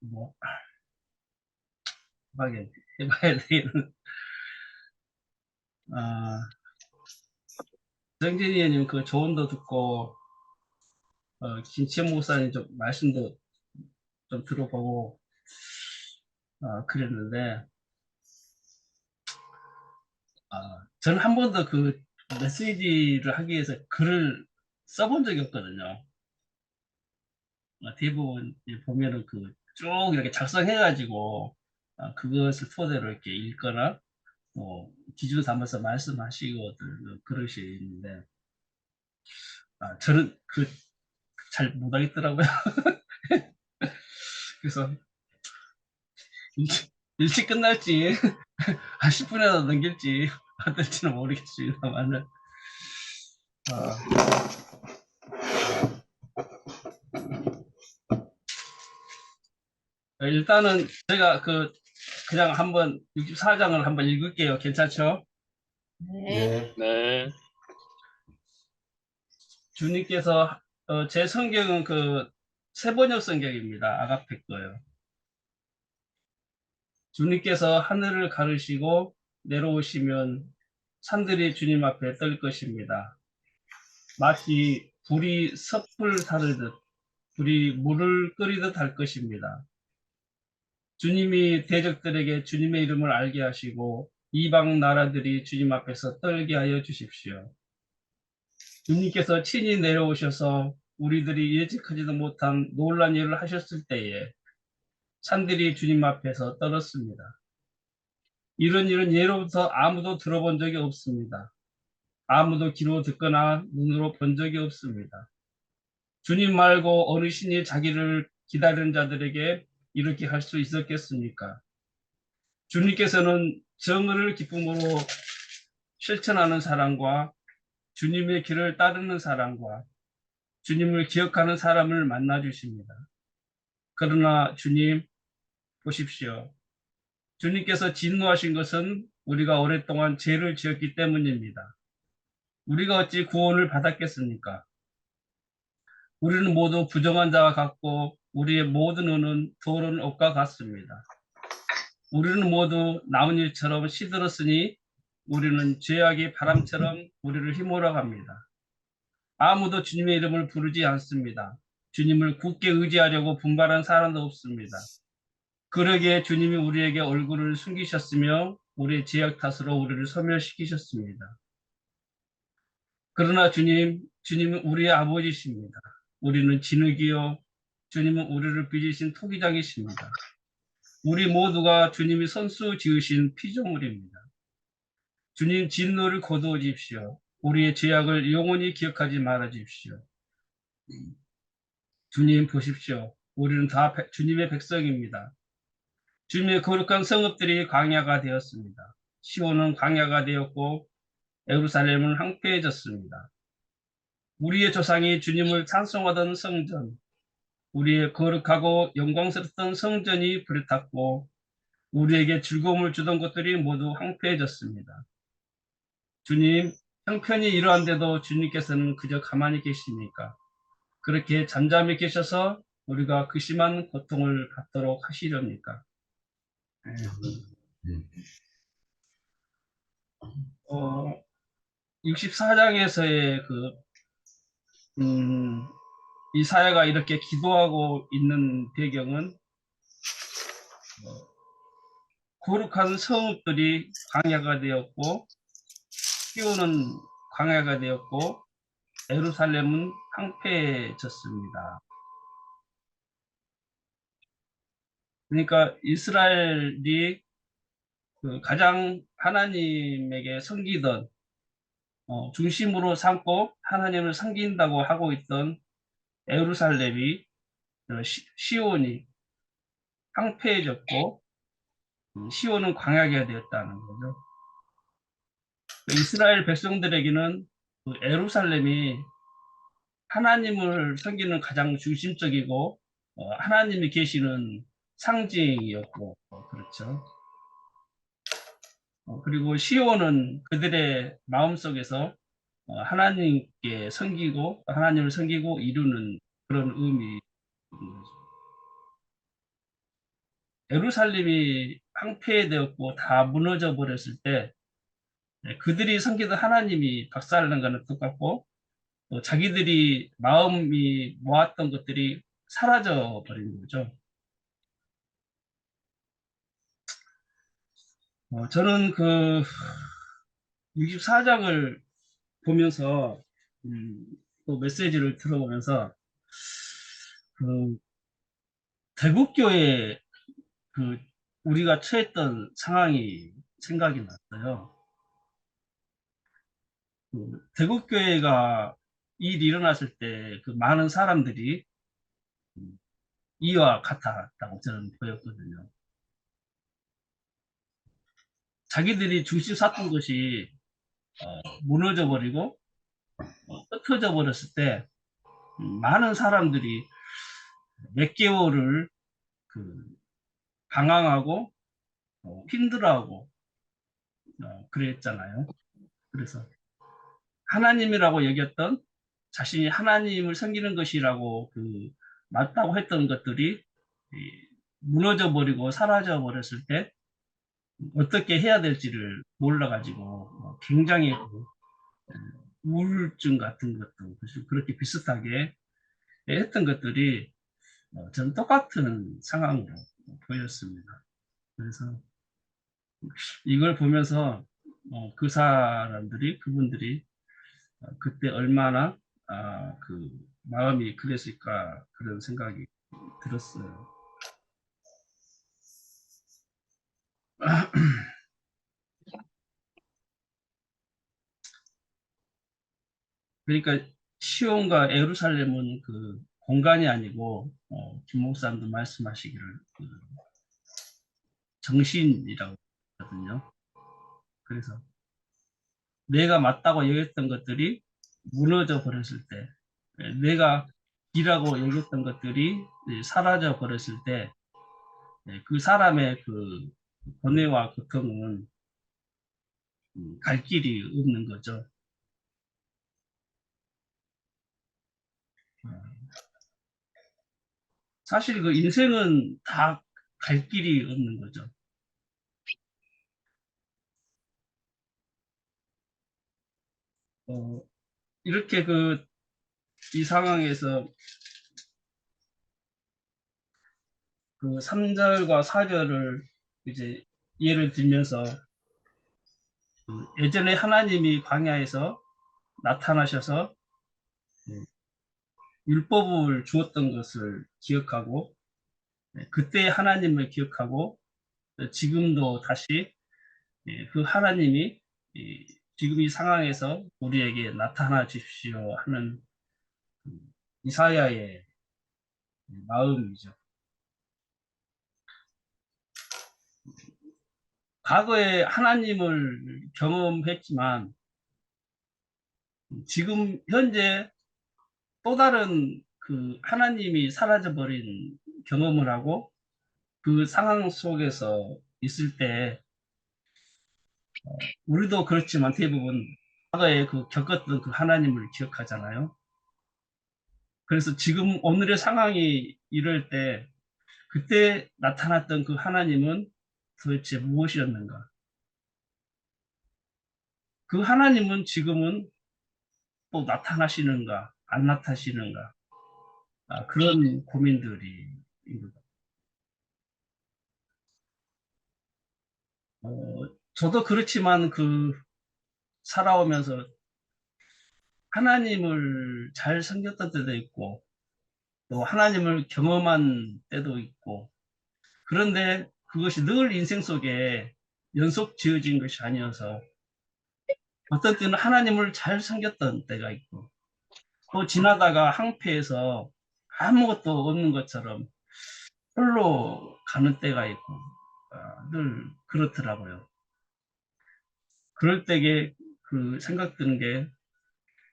뭐 해봐야 되는. 아, 정진이 의원님 그 조언도 듣고 김치현 목사님 좀 말씀도 좀 들어보고 그랬는데 저는 한 번도 그 메시지를 하기 위해서 글을 써본 적이 없거든요. 대부분 보면은 그 쭉 이렇게 작성해가지고 그것을 토대로 이렇게 읽거나 기준 삼아서 말씀하시고 그러시는데 저는 그 잘 못하겠더라고요. 그래서 일찍 끝날지 한 10분이라도 넘길지 어떨지는 모르겠습니다만은 일단은 제가 그냥 한번 64장을 한번 읽을게요. 괜찮죠? 네. 네. 주님께서 제 성경은 세번역 성경입니다. 아가페 거요. 주님께서 하늘을 가르시고 내려오시면 산들이 주님 앞에 떨 것입니다. 마치 불이 섭을 사르듯 불이 물을 끓이듯 할 것입니다. 주님이 대적들에게 주님의 이름을 알게 하시고 이방 나라들이 주님 앞에서 떨게 하여 주십시오. 주님께서 친히 내려오셔서 우리들이 예측하지도 못한 놀란 일을 하셨을 때에 산들이 주님 앞에서 떨었습니다. 이런 일은 예로부터 아무도 들어본 적이 없습니다. 아무도 귀로 듣거나 눈으로 본 적이 없습니다. 주님 말고 어느 신이 자기를 기다리는 자들에게 이렇게 할 수 있었겠습니까? 주님께서는 정의를 기쁨으로 실천하는 사람과 주님의 길을 따르는 사람과 주님을 기억하는 사람을 만나 주십니다. 그러나 주님 보십시오. 주님께서 진노하신 것은 우리가 오랫동안 죄를 지었기 때문입니다. 우리가 어찌 구원을 받았겠습니까? 우리는 모두 부정한 자와 같고 우리의 모든 의는 더러운 옷과 같습니다. 우리는 모두 나뭇잎처럼 시들었으니 우리는 죄악의 바람처럼 우리를 휘몰아갑니다. 아무도 주님의 이름을 부르지 않습니다. 주님을 굳게 의지하려고 분발한 사람도 없습니다. 그러기에 주님이 우리에게 얼굴을 숨기셨으며 우리의 죄악 탓으로 우리를 소멸시키셨습니다. 그러나 주님은 우리의 아버지십니다. 우리는 진흙이요 주님은 우리를 빚으신 토기장이십니다. 우리 모두가 주님이 선수 지으신 피조물입니다. 주님 진노를 거두어 주십시오. 우리의 죄악을 영원히 기억하지 말아 주십시오. 주님 보십시오. 우리는 다 주님의 백성입니다. 주님의 거룩한 성읍들이 광야가 되었습니다. 시온은 광야가 되었고 예루살렘은 황폐해졌습니다. 우리의 조상이 주님을 찬송하던 성전, 우리의 거룩하고 영광스럽던 성전이 불에 탔고 우리에게 즐거움을 주던 것들이 모두 황폐해졌습니다. 주님, 형편이 이러한데도 주님께서는 그저 가만히 계십니까? 그렇게 잠잠히 계셔서 우리가 그 심한 고통을 받도록 하시렵니까? 64장에서의 이사야가 이렇게 기도하고 있는 배경은 거룩한 성읍들이 광야가 되었고 시온은 광야가 되었고 예루살렘은 황폐해졌습니다. 그러니까 이스라엘이 가장 하나님에게 섬기던 중심으로 삼고 하나님을 섬긴다고 하고 있던 예루살렘이 시온이 황폐해졌고 시온은 광야가 되었다는 거죠. 이스라엘 백성들에게는 예루살렘이 하나님을 섬기는 가장 중심적이고 하나님이 계시는 상징이었고 그렇죠. 그리고 시온은 그들의 마음속에서 하나님께 섬기고 하나님을 섬기고 이루는 그런 의미인 거죠. 예루살렘이 황폐되었고 다 무너져 버렸을 때 그들이 섬기던 하나님이 박살난 거는 똑같고 또 자기들이 마음이 모았던 것들이 사라져 버린 거죠. 저는 그 64장을 보면서 또 메시지를 들어보면서 그 대국교회 그 우리가 처했던 상황이 생각이 났어요. 그 대국교회가 일이 일어났을 때 그 많은 사람들이 이와 같았다고 저는 보였거든요. 자기들이 중심 샀던 것이 무너져 버리고 흩어져 버렸을 때 많은 사람들이 몇 개월을 그 방황하고 힘들어하고 그랬잖아요. 그래서 하나님이라고 여겼던 자신이 하나님을 섬기는 것이라고 맞다고 했던 것들이 무너져 버리고 사라져 버렸을 때 어떻게 해야 될지를 몰라가지고 굉장히 우울증 같은 것도 그렇게 비슷하게 했던 것들이 저는 똑같은 상황으로 보였습니다. 그래서 이걸 보면서 그 사람들이 그분들이 그때 얼마나 그 마음이 그랬을까 그런 생각이 들었어요. 그러니까 시온과 예루살렘은 그 공간이 아니고 김 목사님도 말씀하시기를 그 정신이라고 하거든요. 그래서 내가 맞다고 여겼던 것들이 무너져 버렸을 때, 내가 길라고 여겼던 것들이 사라져 버렸을 때, 그 사람의 그 고뇌와 고통은 갈 길이 없는 거죠. 사실 그 인생은 다 갈 길이 없는 거죠. 어, 이렇게 이 상황에서 그 3절과 4절을 이제 예를 들면서 예전에 하나님이 광야에서 나타나셔서 율법을 주었던 것을 기억하고 그때 하나님을 기억하고 지금도 다시 그 하나님이 지금 이 상황에서 우리에게 나타나 주십시오 하는 이사야의 마음이죠. 과거에 하나님을 경험했지만 지금 현재 또 다른 그 하나님이 사라져버린 경험을 하고 그 상황 속에서 있을 때 우리도 그렇지만 대부분 과거에 겪었던 그 하나님을 기억하잖아요. 그래서 지금 오늘의 상황이 이럴 때 그때 나타났던 그 하나님은 도대체 무엇이었는가? 그 하나님은 지금은 또 나타나시는가? 안 나타나시는가? 그런 고민들이 어, 저도 그렇지만 살아오면서 하나님을 잘 섬겼던 때도 있고 또 하나님을 경험한 때도 있고 그런데 그것이 늘 인생 속에 연속 지어진 것이 아니어서 어떤 때는 하나님을 잘 섬겼던 때가 있고 또 지나다가 항폐해서 아무것도 없는 것처럼 홀로 가는 때가 있고 늘 그렇더라고요. 그럴 때에 생각 드는 게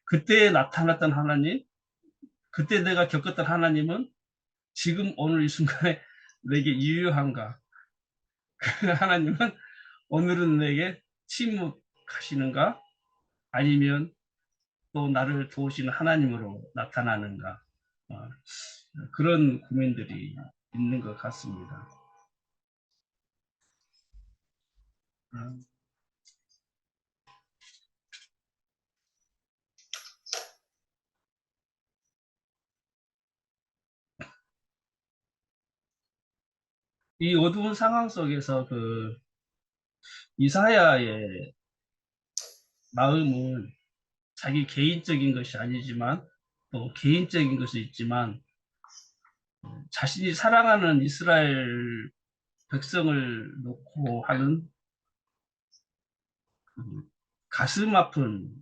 그때 나타났던 하나님, 그때 내가 겪었던 하나님은 지금 오늘 이 순간에 내게 유효한가? 그 하나님은 오늘은 내게 침묵하시는가? 아니면 또 나를 도우시는 하나님으로 나타나는가? 그런 고민들이 있는 것 같습니다. 이 어두운 상황 속에서 그 이사야의 마음은 자기 개인적인 것이 아니지만 또 개인적인 것이 있지만 자신이 사랑하는 이스라엘 백성을 놓고 하는 가슴 아픈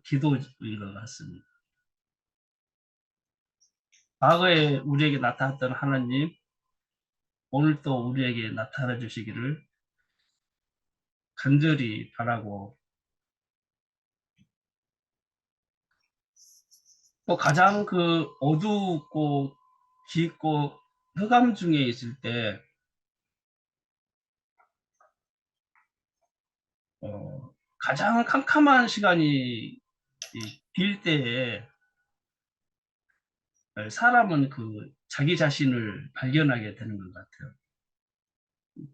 기도인 것 같습니다. 과거에 우리에게 나타났던 하나님, 오늘 또 우리에게 나타나 주시기를 간절히 바라고, 또 가장 그 어둡고 깊고 흑암 중에 있을 때 가장 캄캄한 시간이 빌 때에 사람은 그 자기 자신을 발견하게 되는 것 같아요.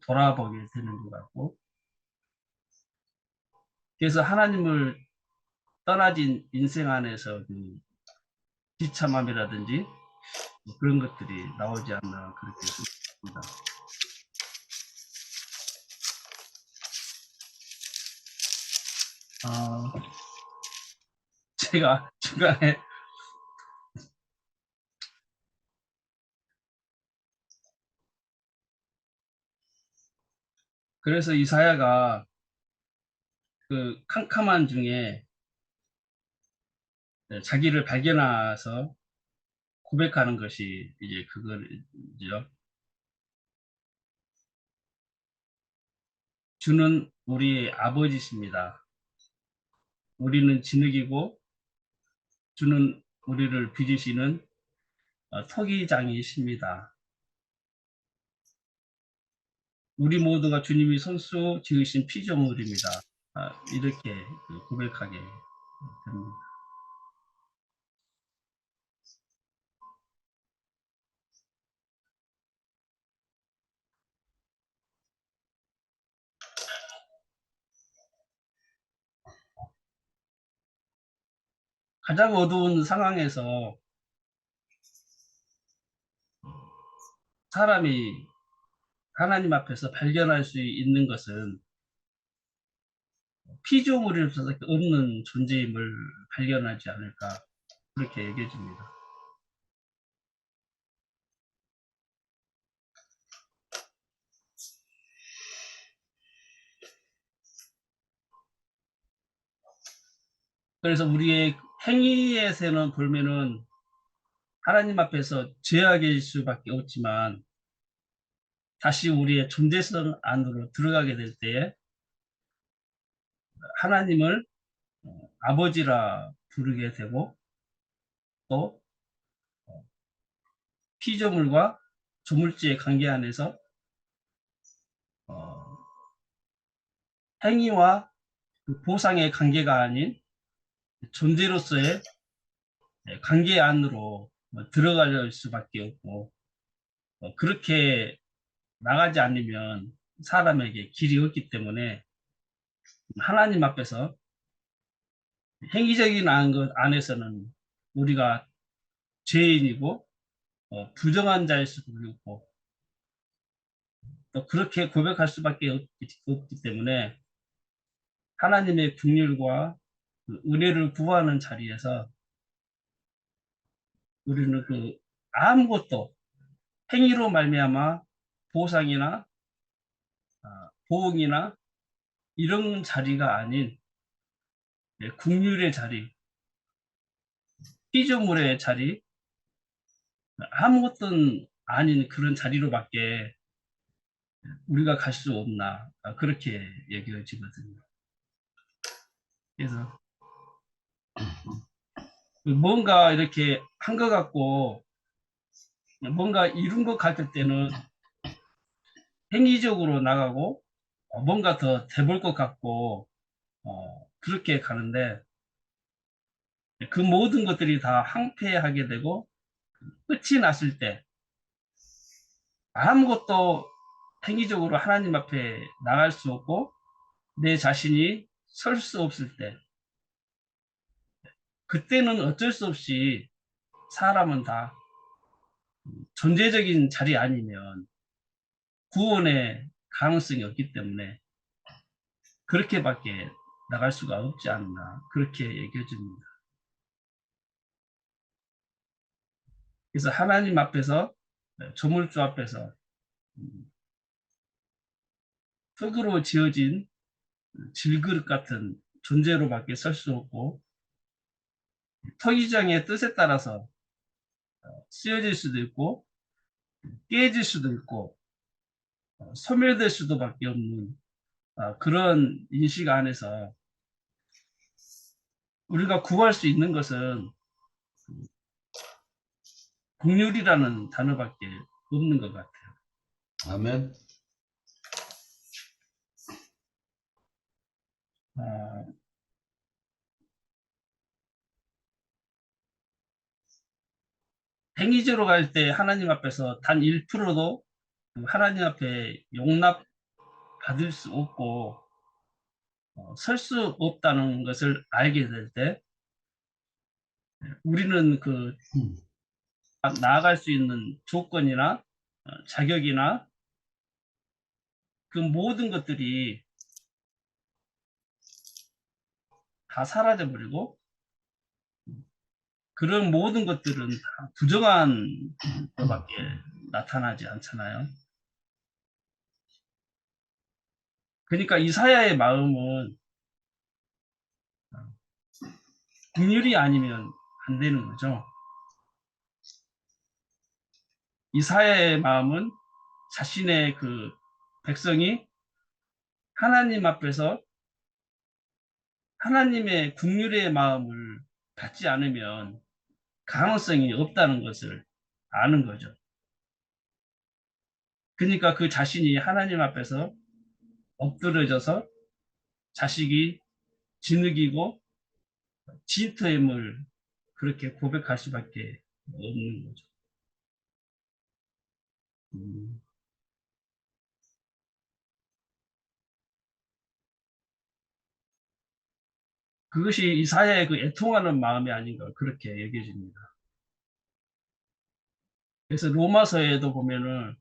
돌아보게 되는 것 같고, 그래서 하나님을 떠나진 인생 안에서 그 비참함이라든지 그런 것들이 나오지 않나 그렇게 생각합니다. 제가 중간에 그래서 이사야가 그 캄캄한 중에 자기를 발견해서 고백하는 것이 이제 그거죠. 주는 우리의 아버지십니다. 우리는 진흙이고 주는 우리를 빚으시는 토기장이십니다. 우리 모두가 주님이 손수 지으신 피조물입니다. 이렇게 고백하게 됩니다. 가장 어두운 상황에서 사람이 하나님 앞에서 발견할 수 있는 것은 피조물일 수밖에 없는 존재임을 발견하지 않을까 그렇게 얘기해 줍니다. 그래서 우리의 행위에서는 보면은 하나님 앞에서 죄악일 수밖에 없지만 다시 우리의 존재성 안으로 들어가게 될 때에 하나님을 아버지라 부르게 되고 또 피조물과 조물주의 관계 안에서 어, 행위와 그 보상의 관계가 아닌 존재로서의 관계 안으로 들어갈 수밖에 없고 그렇게 나가지 않으면 사람에게 길이 없기 때문에 하나님 앞에서 행위적인 것 안에서는 우리가 죄인이고 부정한 자일 수도 있고 또 그렇게 고백할 수밖에 없기 때문에 하나님의 긍휼과 그 은혜를 구하는 자리에서 우리는 그 아무것도 행위로 말미암아 보상이나 보응이나 이런 자리가 아닌 긍휼의 자리, 피조물의 자리, 아무것도 아닌 그런 자리로밖에 우리가 갈 수 없나 그렇게 얘기해지거든요. 그래서 뭔가 이렇게 한 것 같고 뭔가 이룬 것 같을 때는 행위적으로 나가고 뭔가 더 돼볼 것 같고 그렇게 가는데 그 모든 것들이 다 황폐하게 되고 끝이 났을 때 아무것도 행위적으로 하나님 앞에 나갈 수 없고 내 자신이 설 수 없을 때, 그때는 어쩔 수 없이 사람은 다 존재적인 자리 아니면 구원의 가능성이 없기 때문에 그렇게밖에 나갈 수가 없지 않나, 그렇게 얘기해줍니다. 그래서 하나님 앞에서, 조물주 앞에서 흙으로 지어진 질그릇 같은 존재로밖에 설 수 없고, 토기장의 뜻에 따라서 쓰여질 수도 있고 깨질 수도 있고 소멸될 수도밖에 없는 그런 인식 안에서 우리가 구할 수 있는 것은 긍휼이라는 단어밖에 없는 것 같아요. 아멘. 행위적으로 갈 때 하나님 앞에서 단 1%도 하나님 앞에 용납 받을 수 없고 설 수 없다는 것을 알게 될 때 우리는 그 나아갈 수 있는 조건이나 자격이나 그 모든 것들이 다 사라져 버리고 그런 모든 것들은 다 부정한 것밖에 나타나지 않잖아요. 그러니까 이사야의 마음은 긍휼이 아니면 안 되는 거죠. 이사야의 마음은 자신의 그 백성이 하나님 앞에서 하나님의 긍휼의 마음을 받지 않으면 가능성이 없다는 것을 아는 거죠. 그러니까 그 자신이 하나님 앞에서 엎드려져서 자식이 진흙이고 진토임을 그렇게 고백할 수밖에 없는 거죠. 그것이 이사야의 그 애통하는 마음이 아닌가 그렇게 얘기해집니다. 그래서 로마서에도 보면은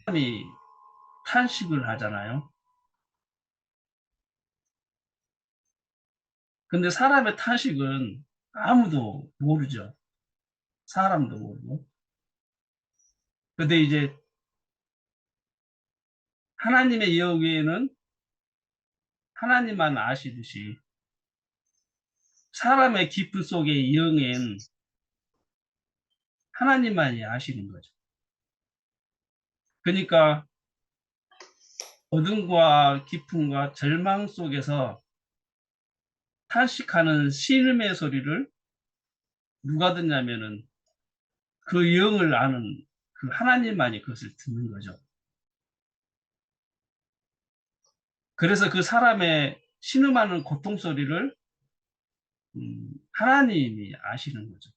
사람이 탄식을 하잖아요. 근데 사람의 탄식은 아무도 모르죠. 사람도 모르고. 근데 이제 하나님의 영에는 하나님만 아시듯이 사람의 깊은 속의 영엔 하나님만이 아시는 거죠. 그러니까 어둠과 깊음과 절망 속에서 탄식하는 신음의 소리를 누가 듣냐면은 그 영을 아는 그 하나님만이 그것을 듣는 거죠. 그래서 그 사람의 신음하는 고통 소리를 하나님이 아시는 거죠.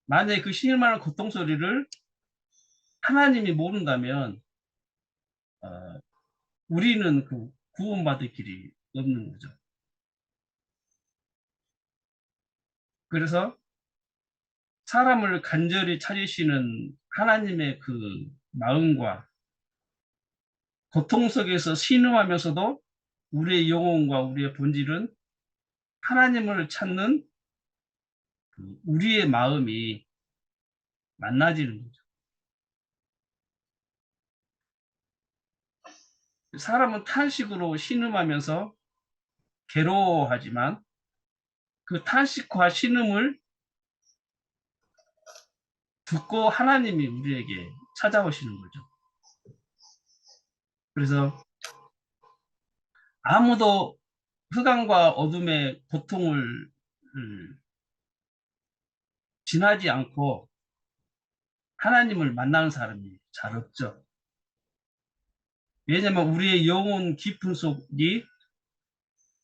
만약에 그 신음하는 고통 소리를 하나님이 모른다면 우리는 그 구원받을 길이 없는 거죠. 그래서 사람을 간절히 찾으시는 하나님의 그 마음과 고통 속에서 신음하면서도 우리의 영혼과 우리의 본질은 하나님을 찾는 우리의 마음이 만나지는 거죠. 사람은 탄식으로 신음하면서 괴로워하지만 그 탄식과 신음을 듣고 하나님이 우리에게 찾아오시는 거죠. 그래서 아무도 흑암과 어둠의 고통을 지나지 않고 하나님을 만나는 사람이 잘 없죠. 왜냐하면 우리의 영혼 깊은 속이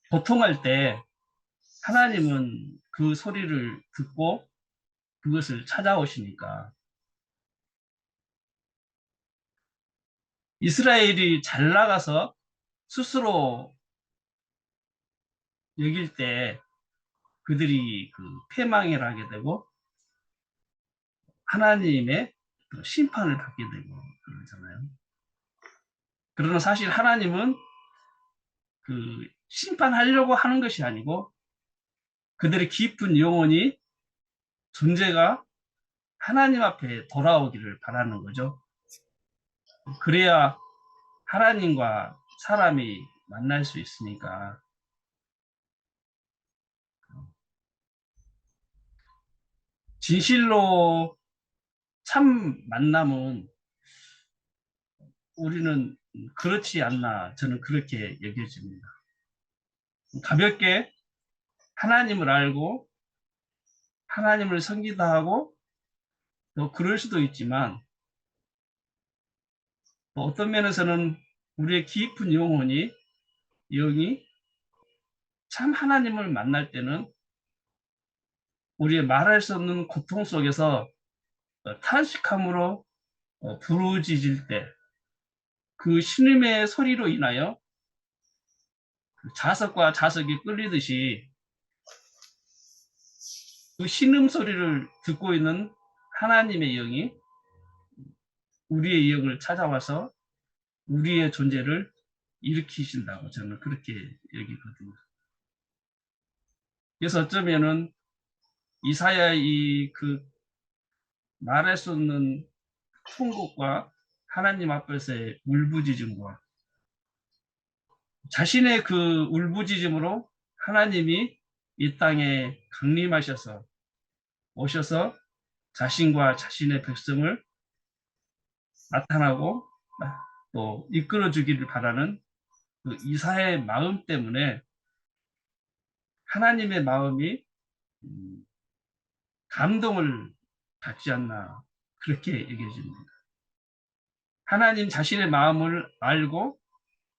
고통할 때 하나님은 그 소리를 듣고 그것을 찾아오시니까 이스라엘이 잘 나가서 스스로 여길 때 그들이 그 패망을 하게 되고 하나님의 심판을 받게 되고 그러잖아요. 그러나 사실 하나님은 그 심판하려고 하는 것이 아니고 그들의 깊은 영혼이 존재가 하나님 앞에 돌아오기를 바라는 거죠. 그래야 하나님과 사람이 만날 수 있으니까. 진실로 참 만남은 우리는 그렇지 않나 저는 그렇게 여겨집니다. 가볍게 하나님을 알고 하나님을 섬기다 하고 또 그럴 수도 있지만 또 어떤 면에서는 우리의 깊은 영이 참 하나님을 만날 때는 우리의 말할 수 없는 고통 속에서 탄식함으로 부르짖을 때 그 신음의 소리로 인하여 자석과 자석이 끌리듯이 그 신음 소리를 듣고 있는 하나님의 영이 우리의 영을 찾아와서 우리의 존재를 일으키신다고 저는 그렇게 여기거든요. 그래서 어쩌면은 이사야의 그 말할 수 없는 통곡과 하나님 앞에서의 울부짖음과 자신의 그 울부짖음으로 하나님이 이 땅에 강림하셔서 오셔서 자신과 자신의 백성을 나타나고 또 이끌어 주기를 바라는 그 이사야의 마음 때문에 하나님의 마음이 감동을 받지 않나 그렇게 얘기해집니다. 하나님 자신의 마음을 알고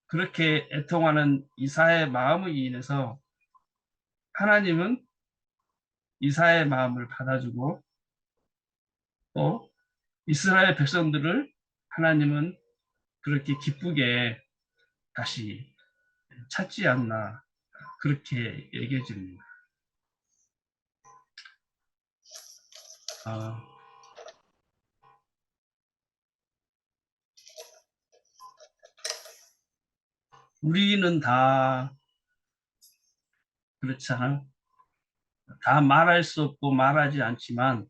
그렇게 애통하는 이사야의 마음을 인해서 하나님은 이사야의 마음을 받아주고 또 이스라엘 백성들을 하나님은 그렇게 기쁘게 다시 찾지 않나 그렇게 얘기해집니다. 우리는 다 그렇잖아요. 다 말할 수 없고 말하지 않지만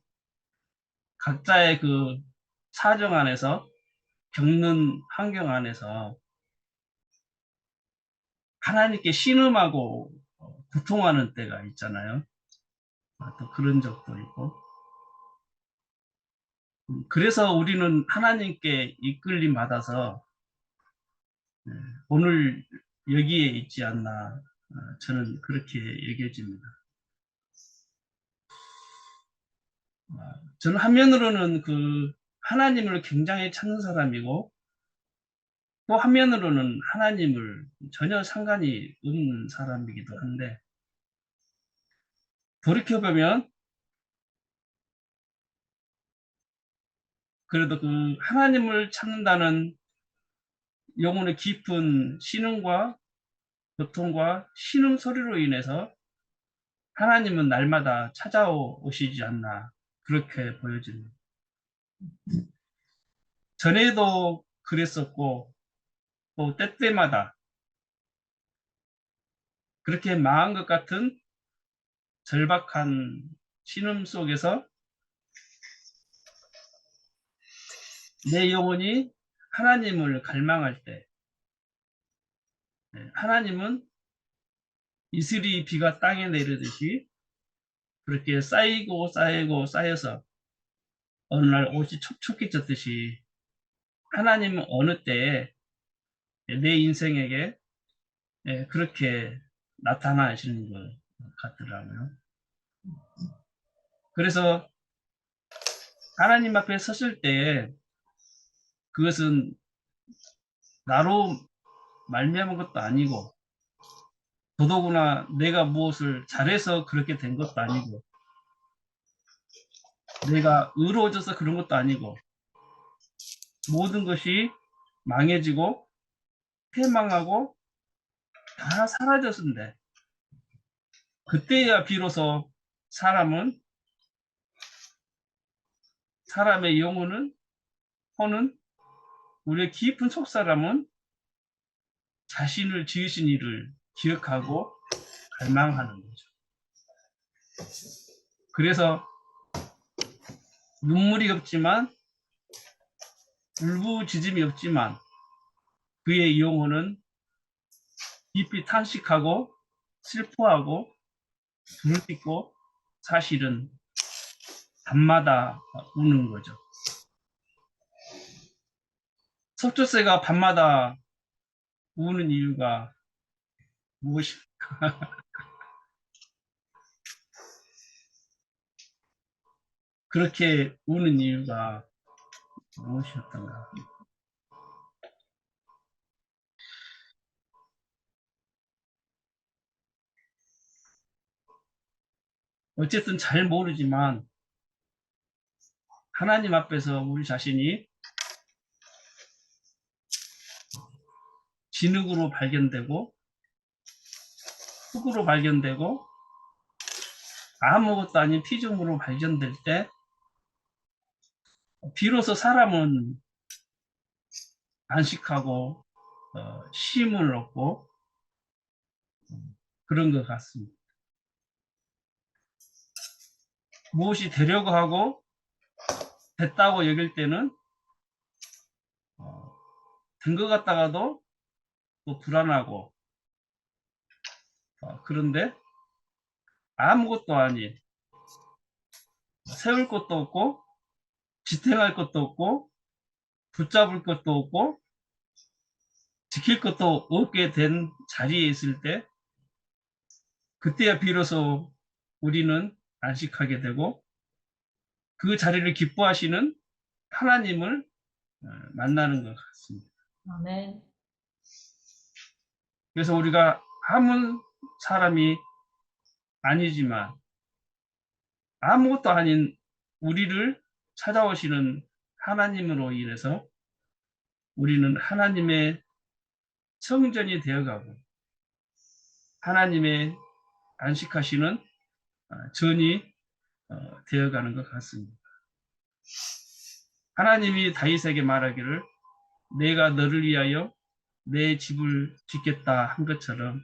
각자의 그 사정 안에서 겪는 환경 안에서 하나님께 신음하고 고통하는 때가 있잖아요. 또 그런 적도 있고. 그래서 우리는 하나님께 이끌림 받아서 오늘 여기에 있지 않나 저는 그렇게 얘기해집니다. 저는 한면으로는 그 하나님을 굉장히 찾는 사람이고 또 한면으로는 하나님을 전혀 상관이 없는 사람이기도 한데 돌이켜보면 그래도 그 하나님을 찾는다는 영혼의 깊은 신음과 고통과 신음 소리로 인해서 하나님은 날마다 찾아오시지 않나 그렇게 보여집니다. 전에도 그랬었고 또 때때마다 그렇게 망한 것 같은 절박한 신음 속에서 내 영혼이 하나님을 갈망할 때 하나님은 이슬이 비가 땅에 내리듯이 그렇게 쌓이고 쌓이고 쌓여서 어느 날 옷이 촉촉해졌듯이 하나님은 어느 때에 내 인생에게 그렇게 나타나시는 것 같더라고요. 그래서 하나님 앞에 섰을 때 그것은 나로 말미암은 것도 아니고 더더구나 내가 무엇을 잘해서 그렇게 된 것도 아니고 내가 의로워져서 그런 것도 아니고 모든 것이 망해지고 패망하고 다 사라졌는데 그때야 비로소 사람의 영혼은 혼은 우리의 깊은 속사람은 자신을 지으신 이를 기억하고 갈망하는 거죠. 그래서 눈물이 없지만 울부짖음이 없지만 그의 영혼은 깊이 탄식하고 슬퍼하고 부르짖고 사실은 밤마다 우는 거죠. 석조새가 밤마다 우는 이유가 무엇일까? 그렇게 우는 이유가 무엇이었던가? 어쨌든 잘 모르지만 하나님 앞에서 우리 자신이 진흙으로 발견되고 흙으로 발견되고 아무것도 아닌 피조물로 발견될 때 비로소 사람은 안식하고 쉼을 얻고 그런 것 같습니다. 무엇이 되려고 하고 됐다고 여길 때는 된 것 같다가도 또 불안하고 그런데 아무것도 아닌 세울 것도 없고 지탱할 것도 없고 붙잡을 것도 없고 지킬 것도 없게 된 자리에 있을 때 그때야 비로소 우리는 안식하게 되고 그 자리를 기뻐하시는 하나님을 만나는 것 같습니다. 아멘. 그래서 우리가 아무 사람이 아니지만 아무것도 아닌 우리를 찾아오시는 하나님으로 인해서 우리는 하나님의 성전이 되어가고 하나님의 안식하시는 전이 되어가는 것 같습니다. 하나님이 다윗에게 말하기를 내가 너를 위하여 내 집을 짓겠다 한 것처럼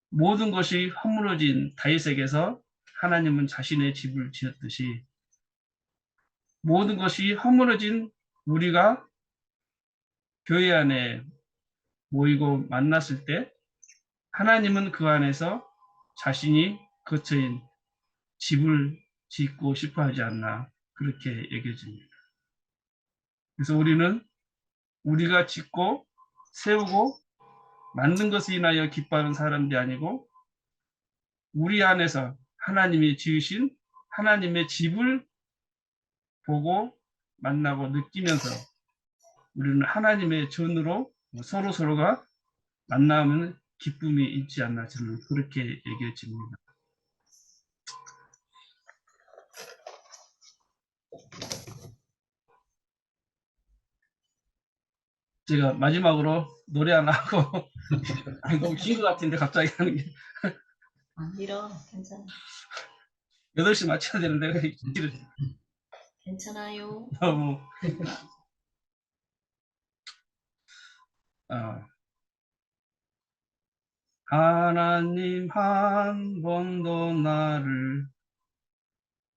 모든 것이 허물어진 다윗에게서 하나님은 자신의 집을 지었듯이 모든 것이 허물어진 우리가 교회 안에 모이고 만났을 때 하나님은 그 안에서 자신이 거처인 집을 짓고 싶어 하지 않나 그렇게 여겨집니다. 그래서 우리는 우리가 짓고 세우고 만든 것에 인하여 기뻐하는 사람들이 아니고 우리 안에서 하나님이 지으신 하나님의 집을 보고 만나고 느끼면서 우리는 하나님의 전으로 서로가 만나면 기쁨이 있지 않나 저는 그렇게 여겨집니다. 제가 마지막으로 노래 하나 하고 너무 긴 것 같은데 갑자기 하는 게 안 빌어. 괜찮아. 8시 맞춰야 되는데 괜찮아요. 너무 하나님 한 번도 나를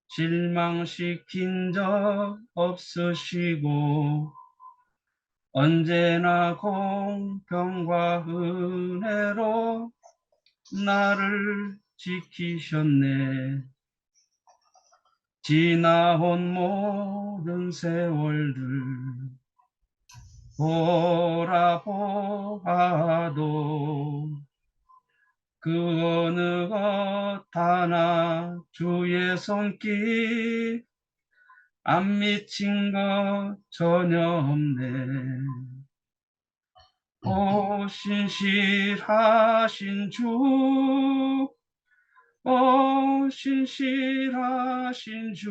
실망시킨 적 없으시고 언제나 공평과 은혜로 나를 지키셨네. 지나온 모든 세월들 돌아보아도 그 어느 것 하나 주의 손길 안 미친 것 전혀 없네. 오 신실하신 주 신실하신 주,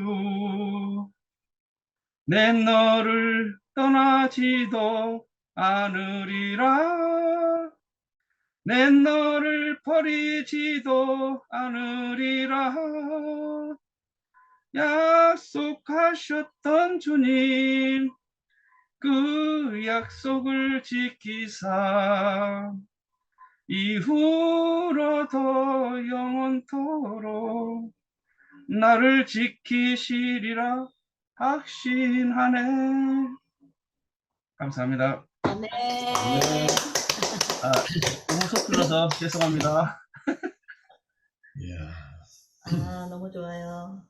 내 너를 떠나지도 않으리라. 내 너를 버리지도 않으리라. 약속하셨던 주님, 그 약속을 지키사 이후로도 영원토록 나를 지키시리라 확신하네. 감사합니다. 아멘. 너무 서툴러서 죄송합니다. 이야. 너무 좋아요.